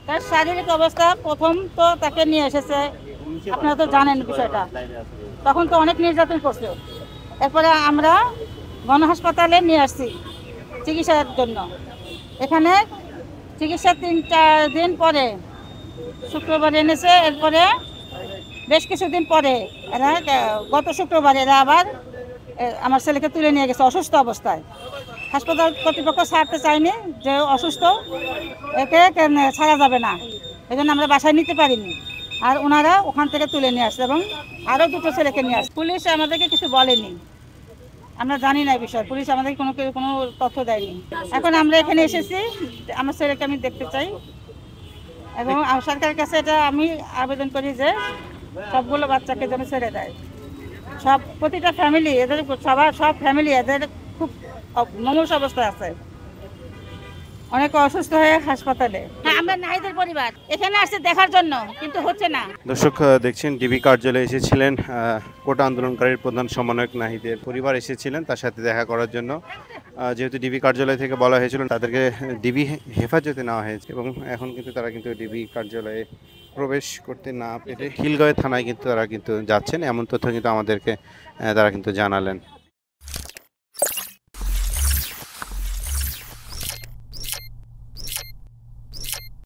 তার শারীরিক অবস্থা প্রথম তো তাকে নিয়ে এসেছে, আপনারা তো জানেন বিষয়টা, তখন তো অনেক নির্যাতন করছে। এরপরে আমরা গণহাসপাতালে নিয়ে আসছি চিকিৎসার জন্য। এখানে চিকিৎসা 3-4 দিন পরে শুক্রবার এনেছে। এরপরে বেশ কিছুদিন পরে এরা গত শুক্রবার এরা আবার আমার ছেলেকে তুলে নিয়ে গেছে অসুস্থ অবস্থায়। হাসপাতাল কর্তৃপক্ষ ছাড়তে চায়নি, যে অসুস্থ, একে ছাড়া যাবে না, এই জন্য আমরা বাসায় নিতে পারিনি। আর ওনারা ওখান থেকে তুলে নিয়ে আসছে এবং আরও দুটো ছেলেকে নিয়ে আসছে। পুলিশ আমাদেরকে কিছু বলেনি, আমরা জানি না এই বিষয়, পুলিশ আমাদেরকে কোনো তথ্য দেয়নি। এখন আমরা এখানে এসেছি, আমার ছেলেকে আমি দেখতে চাই এবং সরকারের কাছে এটা আমি আবেদন করি যে সবগুলো বাচ্চাকে যেন ছেড়ে দেয়। প্রতিটা ফ্যামিলি এদের সব ফ্যামিলি এদের খুব মুমূর্ষ অবস্থায় আছে, অনেকে অসুস্থ হয়ে হাসপাতালে। হ্যাঁ, আমরা নাহিদের পরিবার এখানে আসছে দেখার জন্য, কিন্তু হচ্ছে না। দর্শক দেখছেন ডিবি কার্যালয়ে এসেছিলেন কোটা আন্দোলনকারীর প্রধান সমন্বয়ক নাহিদের পরিবার এসেছিলেন তার সাথে দেখা করার জন্য। যেহেতু ডিবি কার্যালয় থেকে বলা হয়েছিল তাদেরকে ডিবি হেফাজতে নেওয়া হয়েছে এবং এখন কিন্তু তারা কিন্তু ডিবি কার্যালয়ে প্রবেশ করতে না পেরে খিলগাঁও থানায় কিন্তু তারা কিন্তু যাচ্ছেন, এমন তথ্য কিন্তু আমাদেরকে তারা কিন্তু জানালেন।